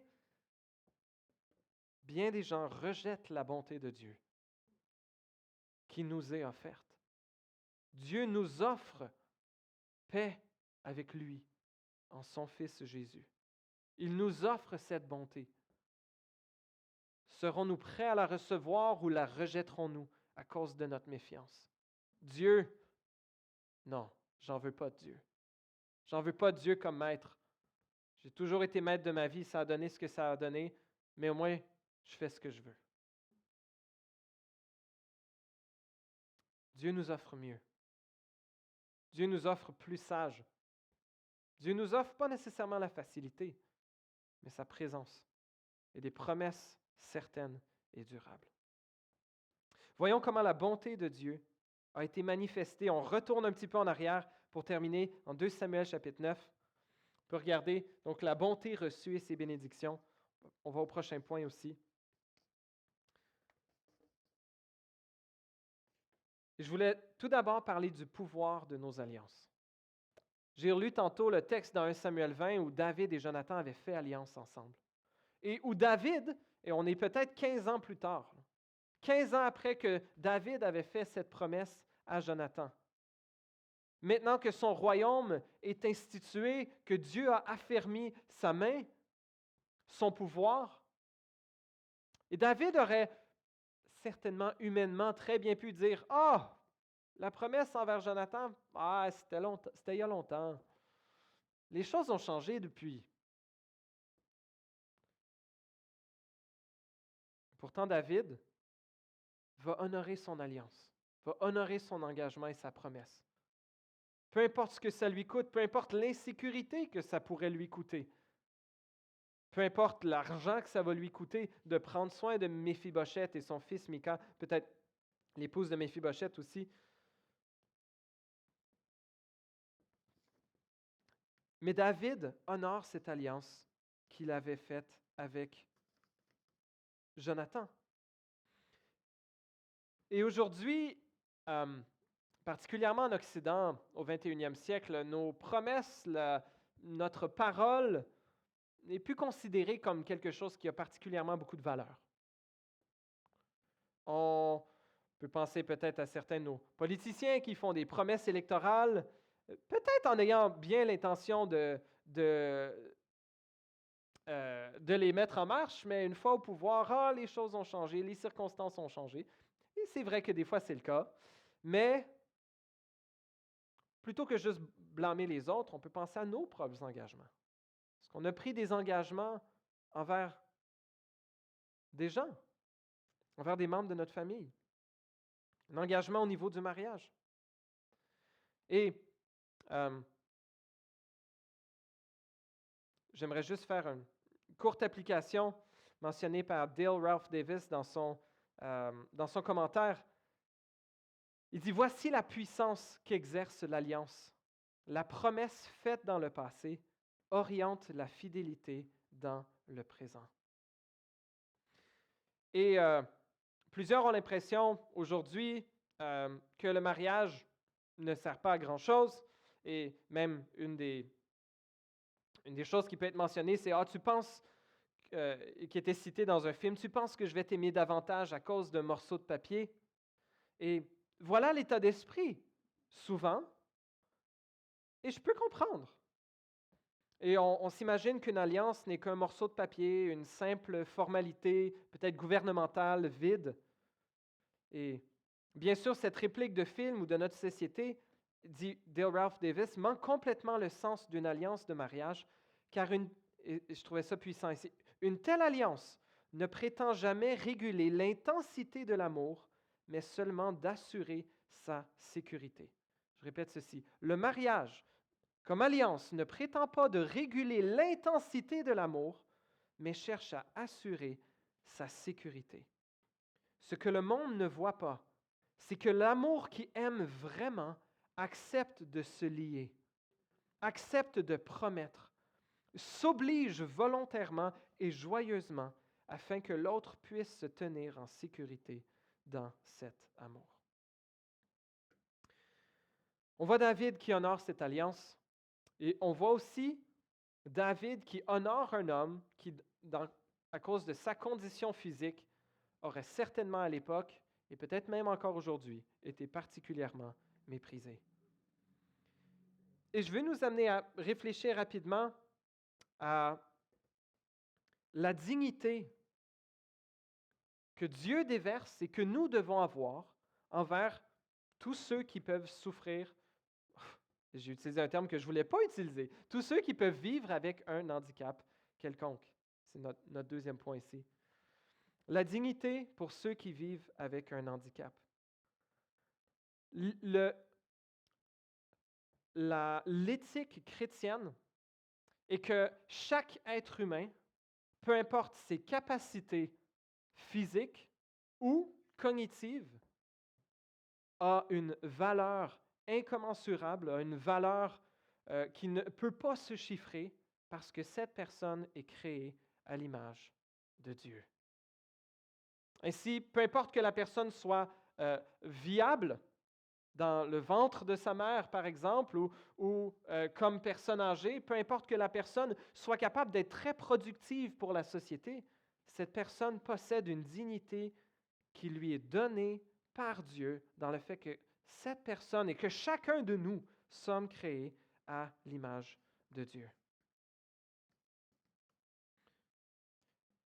des gens rejettent la bonté de Dieu qui nous est offerte. Dieu nous offre paix avec lui en son Fils Jésus. Il nous offre cette bonté. Serons-nous prêts à la recevoir ou la rejetterons-nous à cause de notre méfiance? Dieu, non, j'en veux pas de Dieu. J'en veux pas de Dieu comme maître. J'ai toujours été maître de ma vie, ça a donné ce que ça a donné, mais au moins, je fais ce que je veux. Dieu nous offre mieux. Dieu nous offre plus sage. Dieu nous offre pas nécessairement la facilité, mais sa présence et des promesses certaines et durables. Voyons comment la bonté de Dieu a été manifestée. On retourne un petit peu en arrière pour terminer en 2 Samuel chapitre 9. On peut regarder donc la bonté reçue et ses bénédictions. On va au prochain point aussi. Je voulais tout d'abord parler du pouvoir de nos alliances. J'ai relu tantôt le texte dans 1 Samuel 20 où David et Jonathan avaient fait alliance ensemble. Et où David, et on est peut-être 15 ans plus tard, 15 ans après que David avait fait cette promesse à Jonathan. Maintenant que son royaume est institué, que Dieu a affermi sa main, son pouvoir, et David aurait certainement, humainement, très bien pu dire, « Ah, la promesse envers Jonathan, c'était il y a longtemps. Les choses ont changé depuis. » Pourtant, David va honorer son alliance, va honorer son engagement et sa promesse. Peu importe ce que ça lui coûte, peu importe l'insécurité que ça pourrait lui coûter, peu importe l'argent que ça va lui coûter de prendre soin de Méphibosheth et son fils Mika, peut-être l'épouse de Méphibosheth aussi. Mais David honore cette alliance qu'il avait faite avec Jonathan. Et aujourd'hui, particulièrement en Occident, au 21e siècle, nos promesses, notre parole n'est plus considérée comme quelque chose qui a particulièrement beaucoup de valeur. On peut penser peut-être à certains de nos politiciens qui font des promesses électorales, peut-être en ayant bien l'intention de les mettre en marche, mais une fois au pouvoir, les choses ont changé, les circonstances ont changé. Et c'est vrai que des fois, c'est le cas. Mais plutôt que juste blâmer les autres, on peut penser à nos propres engagements. Est-ce qu'on a pris des engagements envers des gens, envers des membres de notre famille? Un engagement au niveau du mariage. Et j'aimerais juste faire une courte application mentionnée par Dale Ralph Davis dans son commentaire. Il dit, voici la puissance qu'exerce l'alliance. La promesse faite dans le passé oriente la fidélité dans le présent. Et plusieurs ont l'impression aujourd'hui que le mariage ne sert pas à grand-chose. Et même une des choses qui peut être mentionnée, c'est « Ah, tu penses, qui était cité dans un film, tu penses que je vais t'aimer davantage à cause d'un morceau de papier? » Et voilà l'état d'esprit, souvent, et je peux comprendre. Et on s'imagine qu'une alliance n'est qu'un morceau de papier, une simple formalité, peut-être gouvernementale, vide. Et bien sûr, cette réplique de film ou de notre société, dit Dale Ralph Davis, manque complètement le sens d'une alliance de mariage, car et je trouvais ça puissant ici, une telle alliance ne prétend jamais réguler l'intensité de l'amour, mais seulement d'assurer sa sécurité. Je répète ceci, le mariage, comme alliance, ne prétend pas de réguler l'intensité de l'amour, mais cherche à assurer sa sécurité. Ce que le monde ne voit pas, c'est que l'amour qui aime vraiment accepte de se lier, accepte de promettre, s'oblige volontairement et joyeusement afin que l'autre puisse se tenir en sécurité dans cet amour. On voit David qui honore cette alliance et on voit aussi David qui honore un homme qui, à cause de sa condition physique, aurait certainement à l'époque, et peut-être même encore aujourd'hui, été particulièrement méprisé. Et je veux nous amener à réfléchir rapidement à la dignité que Dieu déverse et que nous devons avoir envers tous ceux qui peuvent souffrir. J'ai utilisé un terme que je ne voulais pas utiliser. Tous ceux qui peuvent vivre avec un handicap quelconque. C'est notre deuxième point ici. La dignité pour ceux qui vivent avec un handicap. L'éthique chrétienne est que chaque être humain, peu importe ses capacités physiques ou cognitives, a une valeur incommensurable, a une valeur qui ne peut pas se chiffrer parce que cette personne est créée à l'image de Dieu. Ainsi, peu importe que la personne soit viable dans le ventre de sa mère, par exemple, ou comme personne âgée, peu importe que la personne soit capable d'être très productive pour la société, cette personne possède une dignité qui lui est donnée par Dieu dans le fait que cette personne et que chacun de nous sommes créés à l'image de Dieu.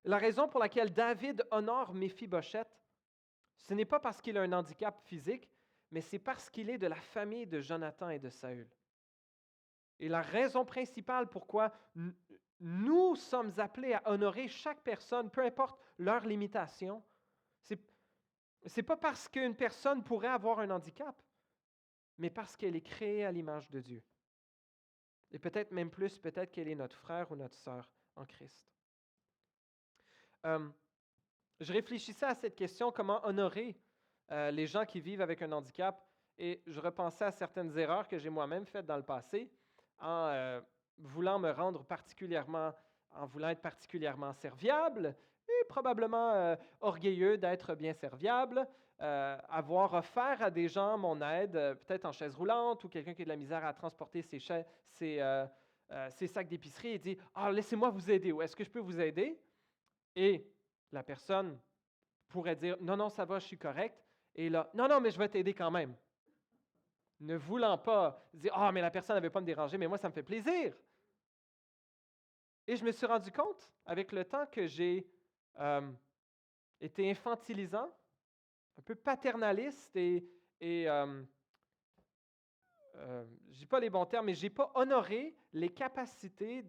La raison pour laquelle David honore Méphibosheth, ce n'est pas parce qu'il a un handicap physique, mais c'est parce qu'il est de la famille de Jonathan et de Saül. Et la raison principale pourquoi nous sommes appelés à honorer chaque personne, peu importe leur limitation, c'est pas parce qu'une personne pourrait avoir un handicap, mais parce qu'elle est créée à l'image de Dieu. Et peut-être même plus, peut-être qu'elle est notre frère ou notre sœur en Christ. Je réfléchissais à cette question, comment honorer les gens qui vivent avec un handicap, et je repensais à certaines erreurs que j'ai moi-même faites dans le passé en voulant me rendre particulièrement, en voulant être particulièrement serviable et probablement orgueilleux d'être bien serviable, avoir offert à des gens mon aide, peut-être en chaise roulante ou quelqu'un qui a de la misère à transporter ses sacs d'épicerie et dit « Ah, laissez-moi vous aider, ou est-ce que je peux vous aider? » Et la personne pourrait dire « Non, non, ça va, je suis correct. » Et là « Non, non, mais je vais t'aider quand même. » Ne voulant pas dire « Ah, mais la personne ne veut pas me déranger, mais moi, ça me fait plaisir. » Et je me suis rendu compte avec le temps que j'ai été infantilisant, un peu paternaliste je n'ai pas les bons termes, mais je n'ai pas honoré les capacités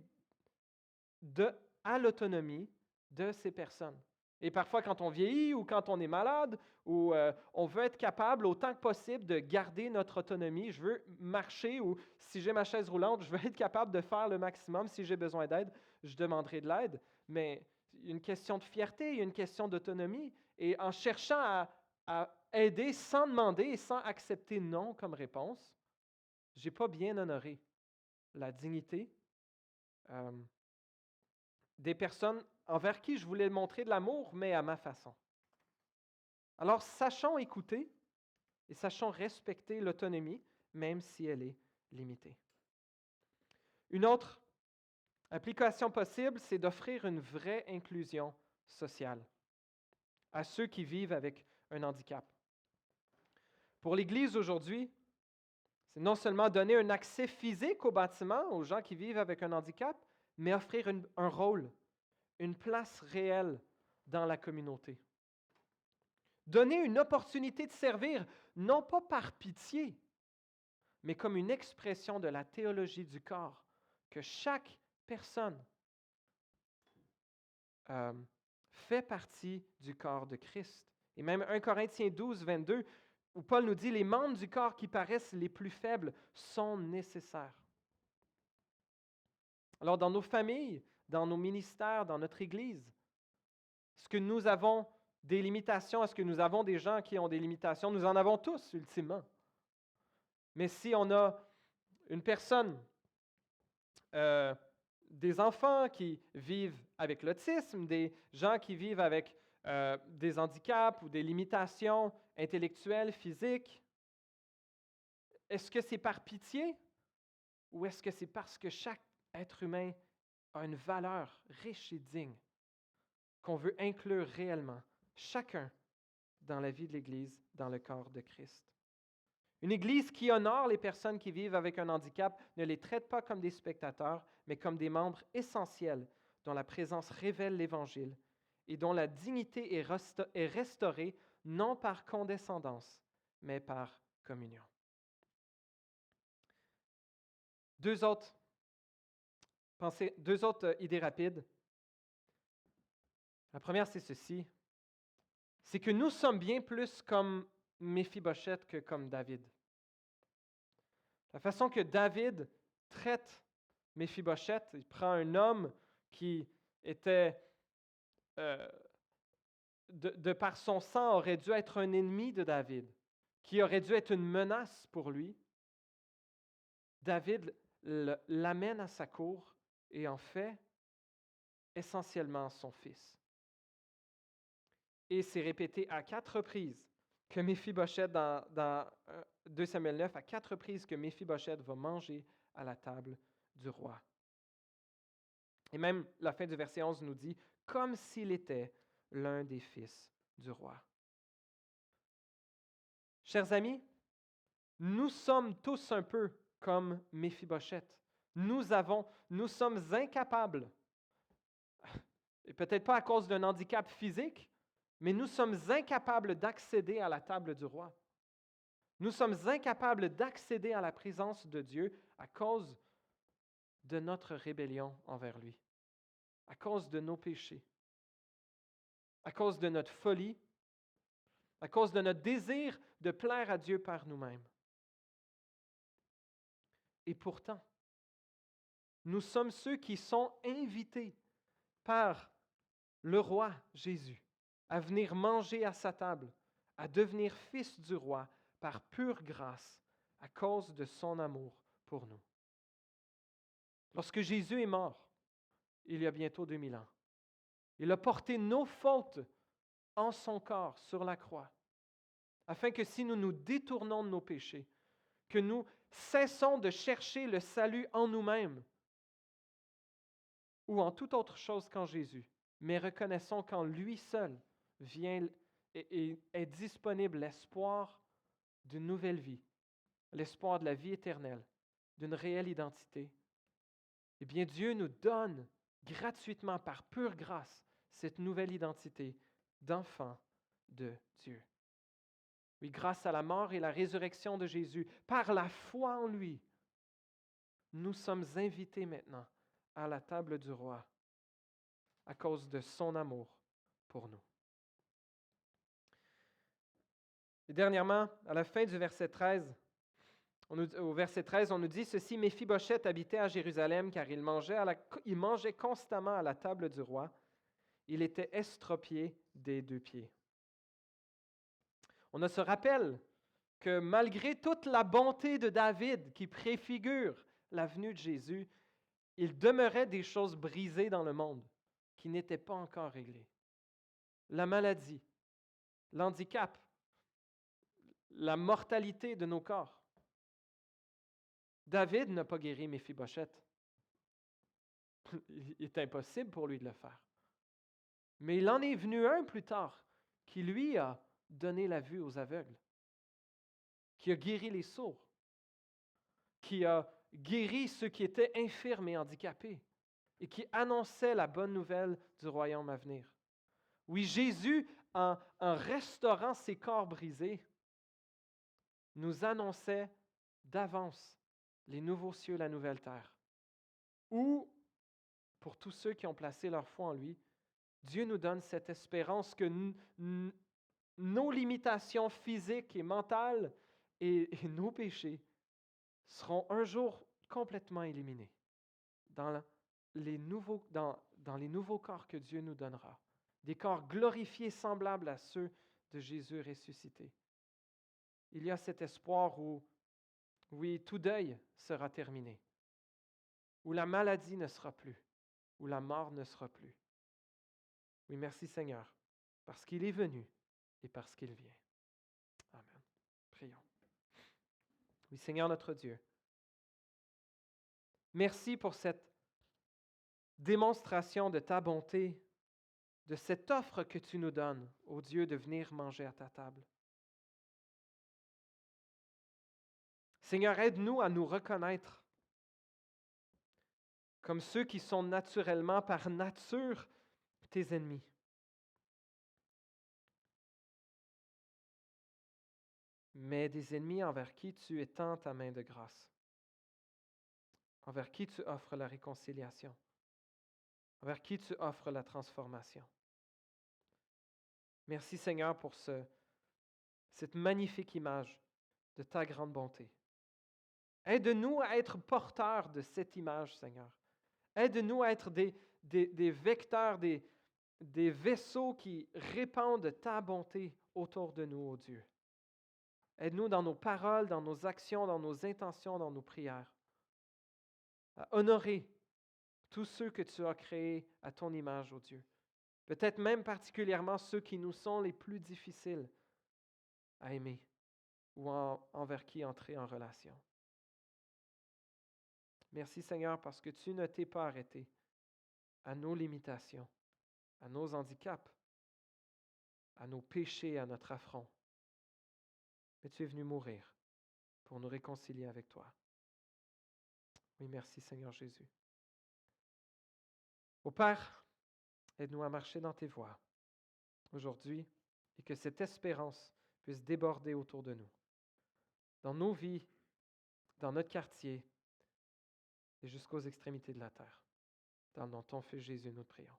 à l'autonomie de ces personnes. Et parfois, quand on vieillit ou quand on est malade, ou on veut être capable autant que possible de garder notre autonomie, je veux marcher ou si j'ai ma chaise roulante, je veux être capable de faire le maximum. Si j'ai besoin d'aide, je demanderai de l'aide. Mais il y a une question de fierté, il y a une question d'autonomie. Et en cherchant à aider sans demander et sans accepter non comme réponse, je n'ai pas bien honoré la dignité des personnes envers qui je voulais montrer de l'amour, mais à ma façon. Alors, sachons écouter et sachons respecter l'autonomie, même si elle est limitée. Une autre application possible, c'est d'offrir une vraie inclusion sociale à ceux qui vivent avec un handicap. Pour l'Église aujourd'hui, C'est non seulement donner un accès physique au bâtiment aux gens qui vivent avec un handicap, mais offrir un rôle, une place réelle dans la communauté. Donner une opportunité de servir, non pas par pitié, mais comme une expression de la théologie du corps, que chaque personne euh, fait partie du corps de Christ. Et même 1 Corinthiens 12, 22, où Paul nous dit, les membres du corps qui paraissent les plus faibles sont nécessaires. Alors, dans nos familles, dans nos ministères, dans notre Église, est-ce que nous avons des limitations? Est-ce que nous avons des gens qui ont des limitations? Nous en avons tous, ultimement. Mais si on a une personne, des enfants qui vivent avec l'autisme, des gens qui vivent avec des handicaps ou des limitations intellectuelles, physiques, est-ce que c'est par pitié ou est-ce que c'est parce que chaque être humain a une valeur riche et digne qu'on veut inclure réellement chacun dans la vie de l'Église, dans le corps de Christ? Une Église qui honore les personnes qui vivent avec un handicap ne les traite pas comme des spectateurs, mais comme des membres essentiels dont la présence révèle l'Évangile et dont la dignité est restaurée non par condescendance, mais par communion. Deux autres idées rapides. La première, c'est ceci. C'est que nous sommes bien plus comme Méphibosheth que comme David. La façon que David traite Méphibosheth, il prend un homme qui était, de par son sang, aurait dû être un ennemi de David, qui aurait dû être une menace pour lui. David l'amène à sa cour et en fait essentiellement son fils. Et c'est répété à 4 reprises que Méphibosheth, dans 2 Samuel 9, à 4 reprises que Méphibosheth va manger à la table du roi. Et même la fin du verset 11 nous dit, comme s'il était l'un des fils du roi. Chers amis, nous sommes tous un peu comme Méphibosheth. Nous sommes incapables, et peut-être pas à cause d'un handicap physique, mais nous sommes incapables d'accéder à la table du roi. Nous sommes incapables d'accéder à la présence de Dieu à cause de notre rébellion envers lui, à cause de nos péchés, à cause de notre folie, à cause de notre désir de plaire à Dieu par nous-mêmes. Et pourtant, nous sommes ceux qui sont invités par le roi Jésus à venir manger à sa table, à devenir fils du roi par pure grâce à cause de son amour pour nous. Lorsque Jésus est mort, il y a bientôt 2000 ans, il a porté nos fautes en son corps sur la croix, afin que si nous nous détournons de nos péchés, que nous cessons de chercher le salut en nous-mêmes ou en toute autre chose qu'en Jésus, mais reconnaissons qu'en lui seul vient et est disponible l'espoir d'une nouvelle vie, l'espoir de la vie éternelle, d'une réelle identité. Eh bien, Dieu nous donne gratuitement, par pure grâce, cette nouvelle identité d'enfant de Dieu. Oui, grâce à la mort et la résurrection de Jésus, par la foi en lui, nous sommes invités maintenant à la table du roi à cause de son amour pour nous. Et dernièrement, à la fin du verset 13, au verset 13, on nous dit ceci, Méphibosheth habitait à Jérusalem car il mangeait constamment à la table du roi. Il était estropié des 2 pieds. On a ce rappel que malgré toute la bonté de David qui préfigure la venue de Jésus, il demeurait des choses brisées dans le monde qui n'étaient pas encore réglées. La maladie, l'handicap, la mortalité de nos corps. David n'a pas guéri Méphibosheth. Il est impossible pour lui de le faire. Mais il en est venu un plus tard qui lui a donné la vue aux aveugles, qui a guéri les sourds, qui a guéri ceux qui étaient infirmes et handicapés et qui annonçait la bonne nouvelle du royaume à venir. Oui, Jésus, en restaurant ses corps brisés, nous annonçait d'avance les nouveaux cieux, la nouvelle terre. Ou, pour tous ceux qui ont placé leur foi en lui, Dieu nous donne cette espérance que nos limitations physiques et mentales et nos péchés seront un jour complètement éliminés dans dans les nouveaux corps que Dieu nous donnera, des corps glorifiés semblables à ceux de Jésus ressuscité. Il y a cet espoir où, oui, tout deuil sera terminé, où la maladie ne sera plus, où la mort ne sera plus. Oui, merci Seigneur, parce qu'il est venu et parce qu'il vient. Amen. Prions. Oui, Seigneur notre Dieu, merci pour cette démonstration de ta bonté, de cette offre que tu nous donnes, ô Dieu, de venir manger à ta table. Seigneur, aide-nous à nous reconnaître comme ceux qui sont naturellement, par nature, tes ennemis. Mais des ennemis envers qui tu étends ta main de grâce, envers qui tu offres la réconciliation, envers qui tu offres la transformation. Merci Seigneur pour cette magnifique image de ta grande bonté. Aide-nous à être porteurs de cette image, Seigneur. Aide-nous à être des vecteurs, des vaisseaux qui répandent ta bonté autour de nous, ô Dieu. Aide-nous dans nos paroles, dans nos actions, dans nos intentions, dans nos prières, à honorer tous ceux que tu as créés à ton image, ô Dieu. Peut-être même particulièrement ceux qui nous sont les plus difficiles à aimer ou envers qui entrer en relation. Merci Seigneur parce que tu ne t'es pas arrêté à nos limitations, à nos handicaps, à nos péchés, à notre affront. Mais tu es venu mourir pour nous réconcilier avec toi. Oui, merci Seigneur Jésus. Ô Père, aide-nous à marcher dans tes voies aujourd'hui et que cette espérance puisse déborder autour de nous, dans nos vies, dans notre quartier et jusqu'aux extrémités de la terre. Dans le nom de ton Fils Jésus, nous te prions.